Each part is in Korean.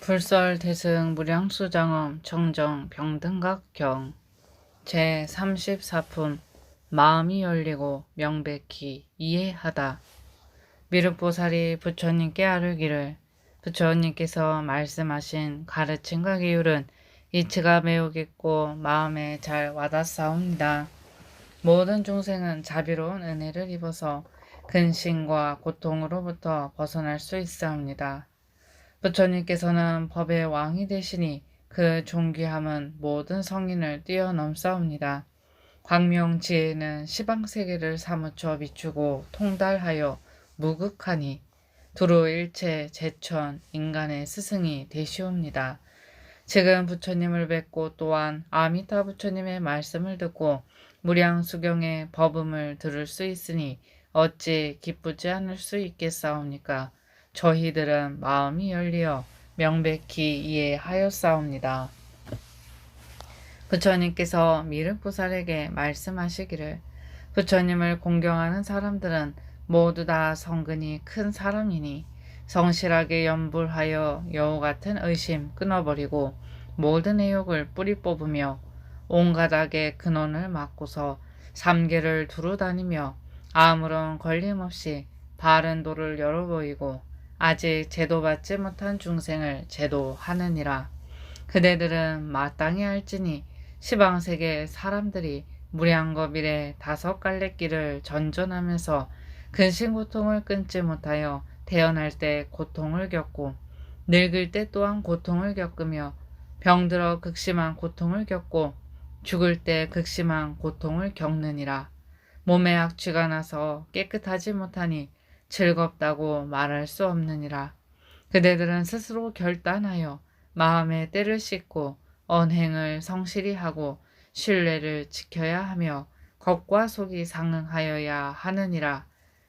불설대승 무량수장엄 청정 병등각경 제34품 마음이 열리고 명백히 이해하다. 미륵보살이 부처님께 아뢰기를 부처님께서 말씀하신 가르침과 기율은 이치가 매우 깊고 마음에 잘 와닿사옵니다. 모든 중생은 자비로운 은혜를 입어서 근심과 고통으로부터 벗어날 수 있사옵니다. 부처님께서는 법의 왕이 되시니 그 존귀함은 모든 성인을 뛰어넘사옵니다. 광명지혜는 시방세계를 사무쳐 비추고 통달하여 무극하니 두루 일체 제천 인간의 스승이 되시옵니다. 지금 부처님을 뵙고 또한 아미타 부처님의 말씀을 듣고 무량수경의 법음을 들을 수 있으니 어찌 기쁘지 않을 수 있겠사옵니까? 저희들은 마음이 열리어 명백히 이해하였사옵니다. 부처님께서 미륵보살에게 말씀하시기를 부처님을 공경하는 사람들은 모두 다 성근이 큰 사람이니 성실하게 염불하여 여우 같은 의심 끊어버리고 모든 애욕을 뿌리 뽑으며 온갖 악의 근원을 막고서 삼계를 두루 다니며 아무런 걸림 없이 바른 도를 열어 보이고 아직 제도받지 못한 중생을 제도하느니라. 그대들은 마땅히 알지니 시방세계 사람들이 무량겁일에 5갈래길을 전전하면서 근심고통을 끊지 못하여 태어날 때 고통을 겪고 늙을 때 또한 고통을 겪으며 병들어 극심한 고통을 겪고 죽을 때 극심한 고통을 겪느니라. 몸에 악취가 나서 깨끗하지 못하니 즐겁다고 말할 수 없느니라. 그대들은 스스로 결단하여 마음의 때를 씻고 언행을 성실히 하고 신뢰를 지켜야 하며 겉과 속이 상응하여야 하느니라.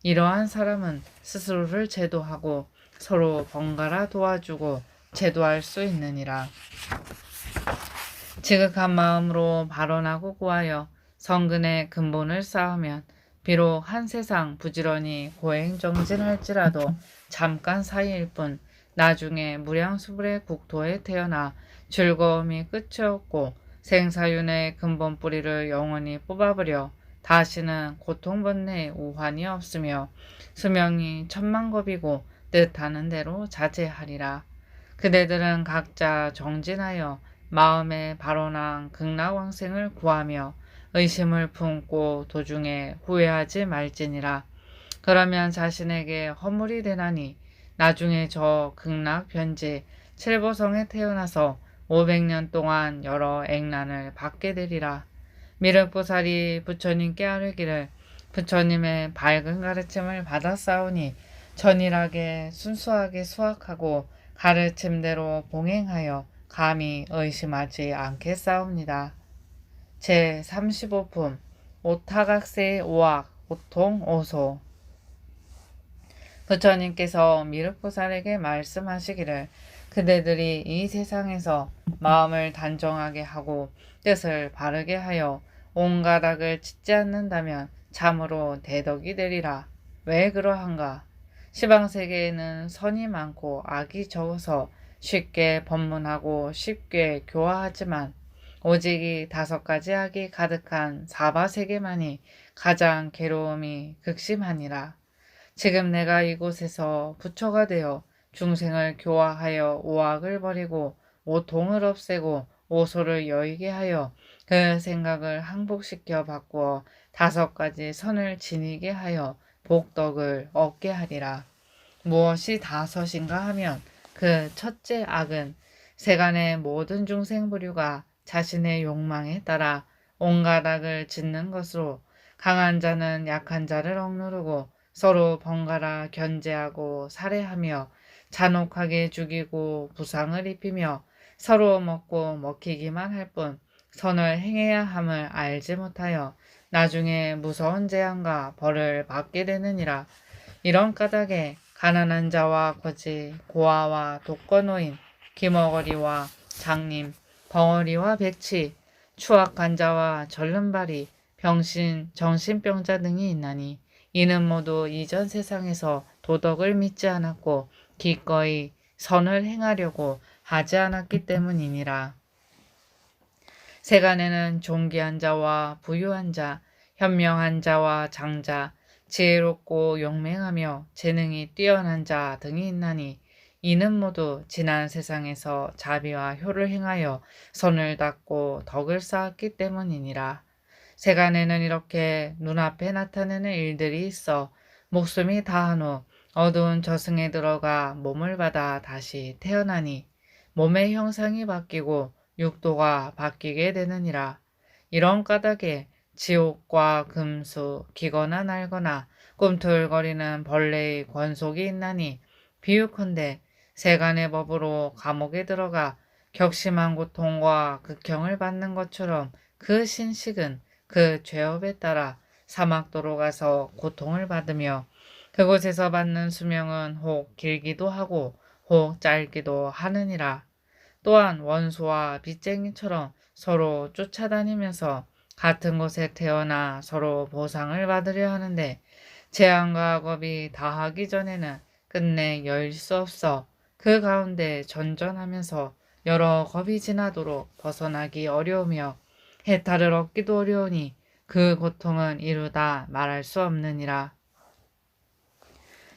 이러한 사람은 스스로를 제도하고 서로 번갈아 도와주고 제도할 수 있느니라. 지극한 마음으로 발언하고 구하여 성근의 근본을 쌓으면 비록 한 세상 부지런히 고행정진할지라도 잠깐 사이일 뿐 나중에 무량수불의 국토에 태어나 즐거움이 끝이 없고 생사윤회의 근본 뿌리를 영원히 뽑아버려 다시는 고통번뇌의 우환이 없으며 수명이 천만겁이고 뜻하는 대로 자제하리라. 그대들은 각자 정진하여 마음에 발언한 극락왕생을 구하며 의심을 품고 도중에 후회하지 말지니라. 그러면 자신에게 허물이 되나니 나중에 저 극락변지 칠보성에 태어나서 500년 동안 여러 액난을 받게 되리라. 미륵보살이 부처님께 아뢰기를 부처님의 밝은 가르침을 받았사오니 전일하게 순수하게 수학하고 가르침대로 봉행하여 감히 의심하지 않겠사옵니다. 제35품 오타각세의 오악 오통오소. 부처님께서 미륵보살에게 말씀하시기를 그대들이 이 세상에서 마음을 단정하게 하고 뜻을 바르게 하여 온갖 악을 짓지 않는다면 참으로 대덕이 되리라. 왜 그러한가? 시방세계에는 선이 많고 악이 적어서 쉽게 법문하고 쉽게 교화하지만 오직 이 5가지 악이 가득한 사바세계만이 가장 괴로움이 극심하니라. 지금 내가 이곳에서 부처가 되어 중생을 교화하여 오악을 버리고 오통을 없애고 오소를 여의게 하여 그 생각을 항복시켜 바꾸어 5가지 선을 지니게 하여 복덕을 얻게 하리라. 무엇이 5인가 하면 그 첫째 악은 세간의 모든 중생 부류가 자신의 욕망에 따라 온갖 악을 짓는 것으로 강한 자는 약한 자를 억누르고 서로 번갈아 견제하고 살해하며 잔혹하게 죽이고 부상을 입히며 서로 먹고 먹히기만 할 뿐 선을 행해야 함을 알지 못하여 나중에 무서운 재앙과 벌을 받게 되느니라. 이런 까닭에 가난한 자와 거지, 고아와 독거노인, 기머거리와 장님, 벙어리와 백치, 추악한 자와 절름발이, 병신, 정신병자 등이 있나니 이는 모두 이전 세상에서 도덕을 믿지 않았고 기꺼이 선을 행하려고 하지 않았기 때문이니라. 세간에는 존귀한 자와 부유한 자, 현명한 자와 장자, 지혜롭고 용맹하며 재능이 뛰어난 자 등이 있나니 이는 모두 지난 세상에서 자비와 효를 행하여 선을 닦고 덕을 쌓았기 때문이니라. 세간에는 이렇게 눈앞에 나타나는 일들이 있어 목숨이 다한 후 어두운 저승에 들어가 몸을 받아 다시 태어나니 몸의 형상이 바뀌고 육도가 바뀌게 되느니라. 이런 까닭에 지옥과 금수, 기거나 날거나 꿈틀거리는 벌레의 권속이 있나니 비유컨대 세간의 법으로 감옥에 들어가 격심한 고통과 극형을 받는 것처럼 그 신식은 그 죄업에 따라 사막도로 가서 고통을 받으며 그곳에서 받는 수명은 혹 길기도 하고 혹 짧기도 하느니라. 또한 원수와 빚쟁이처럼 서로 쫓아다니면서 같은 곳에 태어나 서로 보상을 받으려 하는데 재앙과 악업이 다하기 전에는 끝내 여일 수 없어 그 가운데 전전하면서 여러 겁이 지나도록 벗어나기 어려우며 해탈을 얻기도 어려우니 그 고통은 이루다 말할 수 없느니라.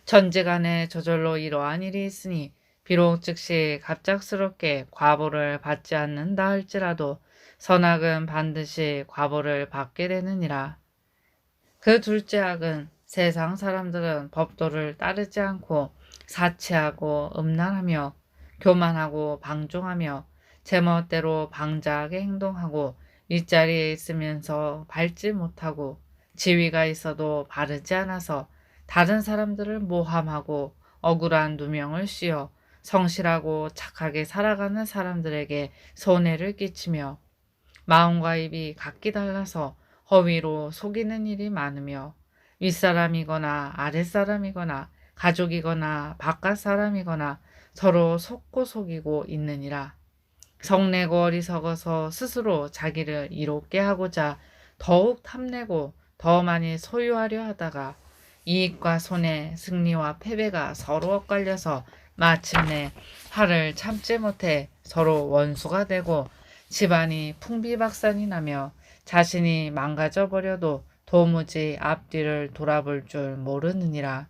천지간에 저절로 이러한 일이 있으니 비록 즉시 갑작스럽게 과보를 받지 않는다 할지라도 선악은 반드시 과보를 받게 되느니라. 그 둘째 악은 세상 사람들은 법도를 따르지 않고 사치하고 음란하며 교만하고 방종하며 제멋대로 방자하게 행동하고 윗자리에 있으면서 밟지 못하고 지위가 있어도 바르지 않아서 다른 사람들을 모함하고 억울한 누명을 씌워 성실하고 착하게 살아가는 사람들에게 손해를 끼치며 마음과 입이 각기 달라서 허위로 속이는 일이 많으며 윗사람이거나 아랫사람이거나 가족이거나 바깥 사람이거나 서로 속고 속이고 있느니라. 성내고 어리석어서 스스로 자기를 이롭게 하고자 더욱 탐내고 더 많이 소유하려 하다가 이익과 손해, 승리와 패배가 서로 엇갈려서 마침내 화를 참지 못해 서로 원수가 되고 집안이 풍비박산이 나며 자신이 망가져 버려도 도무지 앞뒤를 돌아볼 줄 모르느니라.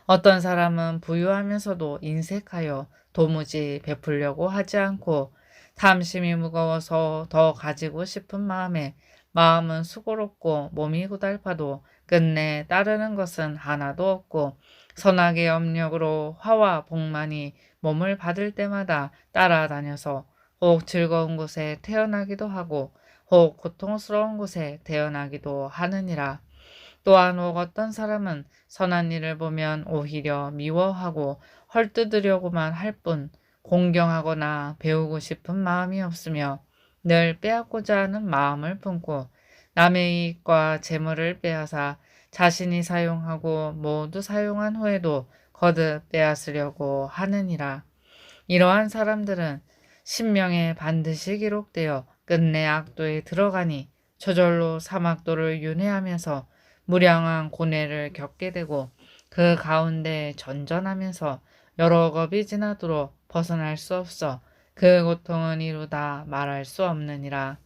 어떤 사람은 부유하면서도 인색하여 도무지 베풀려고 하지 않고 탐심이 무거워서 더 가지고 싶은 마음에 마음은 수고롭고 몸이 고달파도 끝내 따르는 것은 하나도 없고 선악의 염력으로 화와 복만이 몸을 받을 때마다 따라다녀서 혹 즐거운 곳에 태어나기도 하고 혹 고통스러운 곳에 태어나기도 하느니라. 또한 혹 어떤 사람은 선한 일을 보면 오히려 미워하고 헐뜯으려고만 할 뿐 공경하거나 배우고 싶은 마음이 없으며 늘 빼앗고자 하는 마음을 품고 남의 이익과 재물을 빼앗아 자신이 사용하고 모두 사용한 후에도 거듭 빼앗으려고 하느니라. 이러한 사람들은 신명에 반드시 기록되어 끝내 악도에 들어가니 저절로 사막도를 윤회하면서 무량한 고뇌를 겪게 되고 그 가운데 전전하면서 여러 겁이 지나도록 벗어날 수 없어 그 고통은 이루다 말할 수 없느니라.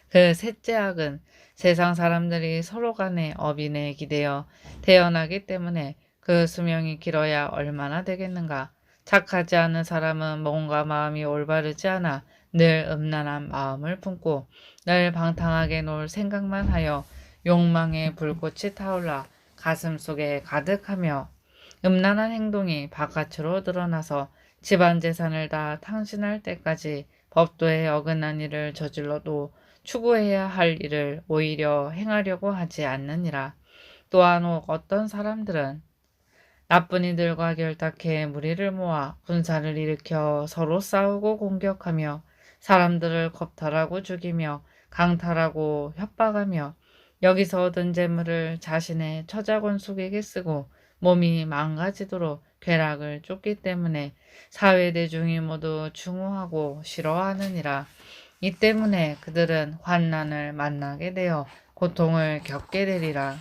그 셋째 악은 세상 사람들이 서로 간에 업인에 기대어 태어나기 때문에 그 수명이 길어야 얼마나 되겠는가. 착하지 않은 사람은 몸과 마음이 올바르지 않아 늘 음란한 마음을 품고 늘 방탕하게 놀 생각만 하여 욕망의 불꽃이 타올라 가슴 속에 가득하며 음란한 행동이 바깥으로 드러나서 집안 재산을 다 탕진할 때까지 법도에 어긋난 일을 저질러도 추구해야 할 일을 오히려 행하려고 하지 않느니라. 또한 혹 어떤 사람들은 나쁜 이들과 결탁해 무리를 모아 군사를 일으켜 서로 싸우고 공격하며 사람들을 겁탈하고 죽이며 강탈하고 협박하며 여기서 얻은 재물을 자신의 처자권속에게 쓰고 몸이 망가지도록 쾌락을 쫓기 때문에 사회 대중이 모두 증오하고 싫어하느니라. 이 때문에 그들은 환난을 만나게 되어 고통을 겪게 되리라.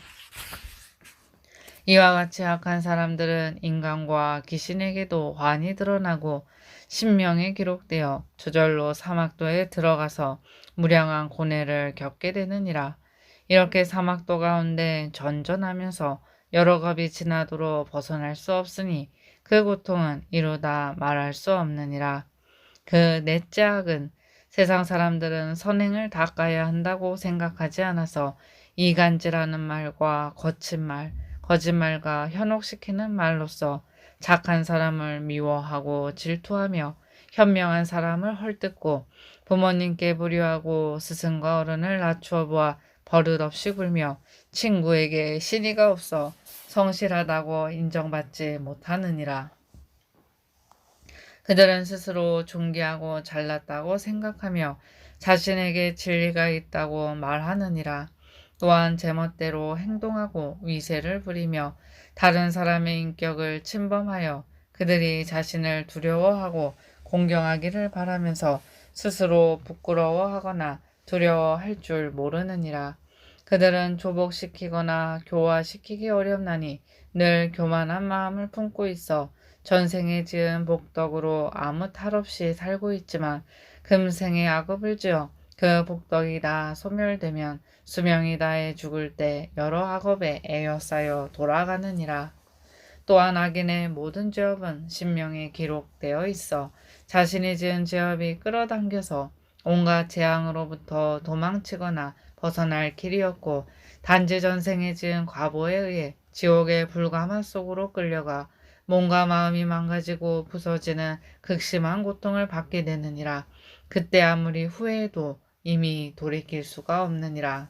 이와 같이 악한 사람들은 인간과 귀신에게도 환히 드러나고 신명에 기록되어 저절로 사막도에 들어가서 무량한 고뇌를 겪게 되느니라. 이렇게 사막도 가운데 전전하면서 여러 겁이 지나도록 벗어날 수 없으니 그 고통은 이루다 말할 수 없느니라. 그 넷째 악은 세상 사람들은 선행을 닦아야 한다고 생각하지 않아서 이간질하는 말과 거친 말, 거짓말과 현혹시키는 말로써 착한 사람을 미워하고 질투하며 현명한 사람을 헐뜯고 부모님께 불효하고 스승과 어른을 낮추어 보아 버릇없이 굴며 친구에게 신의가 없어 성실하다고 인정받지 못하느니라. 그들은 스스로 존귀하고 잘났다고 생각하며 자신에게 진리가 있다고 말하느니라. 또한 제멋대로 행동하고 위세를 부리며 다른 사람의 인격을 침범하여 그들이 자신을 두려워하고 공경하기를 바라면서 스스로 부끄러워하거나 두려워할 줄 모르느니라. 그들은 조복시키거나 교화시키기 어렵나니 늘 교만한 마음을 품고 있어 전생에 지은 복덕으로 아무 탈 없이 살고 있지만 금생에 악업을 지어 그 복덕이 다 소멸되면 수명이 다해 죽을 때 여러 악업에 에워싸여 돌아가느니라. 또한 악인의 모든 죄업은 신명에 기록되어 있어 자신이 지은 죄업이 끌어당겨서 온갖 재앙으로부터 도망치거나 벗어날 길이 없고 단지 전생에 지은 과보에 의해 지옥의 불가마 속으로 끌려가 몸과 마음이 망가지고 부서지는 극심한 고통을 받게 되느니라. 그때 아무리 후회해도 이미 돌이킬 수가 없느니라.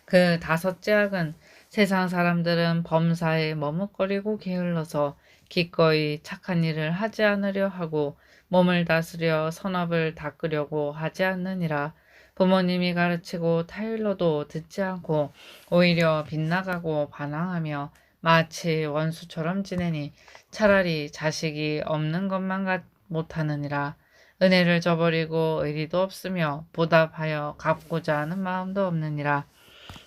그 다섯째 악은 세상 사람들은 범사에 머뭇거리고 게을러서 기꺼이 착한 일을 하지 않으려 하고 몸을 다스려 선업을 닦으려고 하지 않느니라. 부모님이 가르치고 타일러도 듣지 않고 오히려 빗나가고 반항하며 마치 원수처럼 지내니 차라리 자식이 없는 것만 못하느니라. 은혜를 저버리고 의리도 없으며 보답하여 갚고자 하는 마음도 없느니라.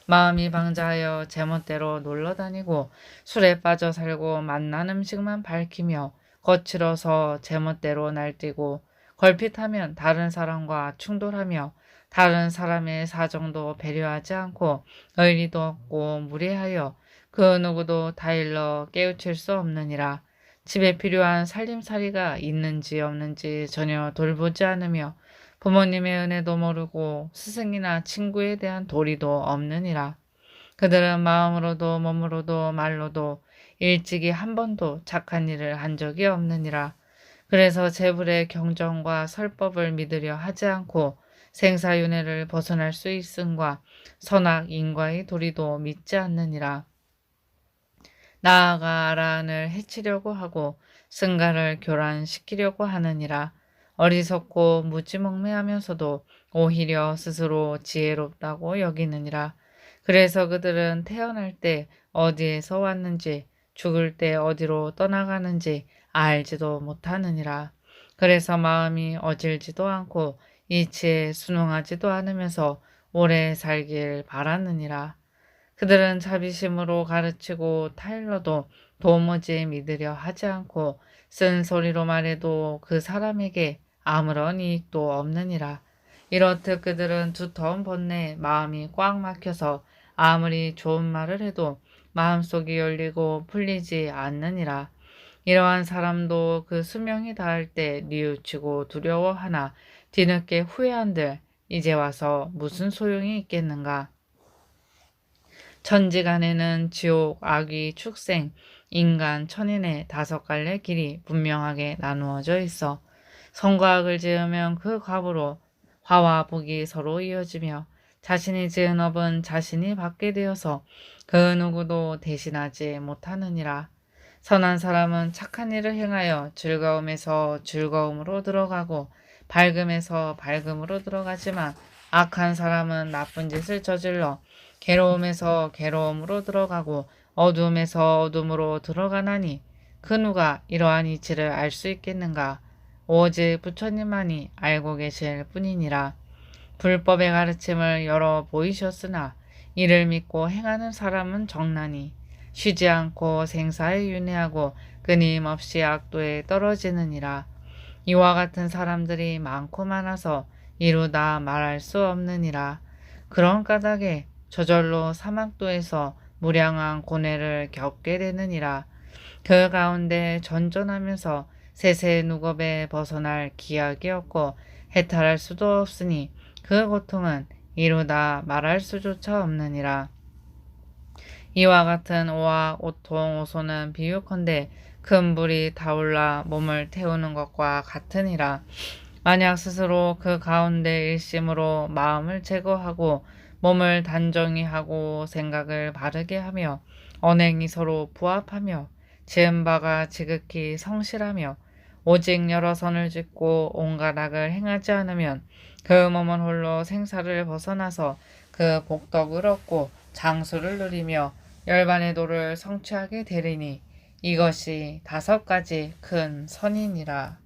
마음이 방자하여 제멋대로 놀러다니고 술에 빠져 살고 맛난 음식만 밝히며 거칠어서 제멋대로 날뛰고 걸핏하면 다른 사람과 충돌하며 다른 사람의 사정도 배려하지 않고 의리도 없고 무례하여 그 누구도 다일러 깨우칠 수 없느니라. 집에 필요한 살림살이가 있는지 없는지 전혀 돌보지 않으며 부모님의 은혜도 모르고 스승이나 친구에 대한 도리도 없느니라. 그들은 마음으로도 몸으로도 말로도 일찍이 한 번도 착한 일을 한 적이 없느니라. 그래서 재물의 경정과 설법을 믿으려 하지 않고 생사윤회를 벗어날 수 있음과 선악 인과의 도리도 믿지 않느니라. 나아가 아라한을 해치려고 하고 승가를 교란시키려고 하느니라. 어리석고 무지몽매하면서도 오히려 스스로 지혜롭다고 여기느니라. 그래서 그들은 태어날 때 어디에서 왔는지 죽을 때 어디로 떠나가는지 알지도 못하느니라. 그래서 마음이 어질지도 않고 이치에 순응하지도 않으면서 오래 살길 바라느니라. 그들은 자비심으로 가르치고 타일러도 도무지 믿으려 하지 않고 쓴소리로 말해도 그 사람에게 아무런 이익도 없느니라. 이렇듯 그들은 두터운 번뇌에 마음이 꽉 막혀서 아무리 좋은 말을 해도 마음속이 열리고 풀리지 않느니라. 이러한 사람도 그 수명이 닿을 때 뉘우치고 두려워하나 뒤늦게 후회한들 이제 와서 무슨 소용이 있겠는가. 천지간에는 지옥, 악귀, 축생, 인간, 천인의 다섯 갈래 길이 분명하게 나누어져 있어 선과 악을 지으면 그 값으로 화와 복이 서로 이어지며 자신이 지은 업은 자신이 받게 되어서 그 누구도 대신하지 못하느니라. 선한 사람은 착한 일을 행하여 즐거움에서 즐거움으로 들어가고 밝음에서 밝음으로 들어가지만 악한 사람은 나쁜 짓을 저질러 괴로움에서 괴로움으로 들어가고 어둠에서 어둠으로 들어가나니 그 누가 이러한 이치를 알 수 있겠는가. 오직 부처님만이 알고 계실 뿐이니라. 불법의 가르침을 열어 보이셨으나 이를 믿고 행하는 사람은 적나니 쉬지 않고 생사에 윤회하고 끊임없이 악도에 떨어지느니라. 이와 같은 사람들이 많고 많아서 이루다 말할 수 없느니라. 그런 까닭에 저절로 사막도에서 무량한 고뇌를 겪게 되느니라. 그 가운데 전전하면서 세세 누겁에 벗어날 기약이 없고 해탈할 수도 없으니 그 고통은 이루다 말할 수조차 없느니라. 이와 같은 오악, 오통, 오소는 비유컨대 큰 불이 타올라 몸을 태우는 것과 같으니라. 만약 스스로 그 가운데 일심으로 마음을 제거하고 몸을 단정히 하고 생각을 바르게 하며 언행이 서로 부합하며 지은 바가 지극히 성실하며 오직 여러 선을 짓고 온갖 악을 행하지 않으면 그 몸은 홀로 생사를 벗어나서 그 복덕을 얻고 장수를 누리며 열반의 도를 성취하게 되리니 이것이 5가지 큰 선이니라.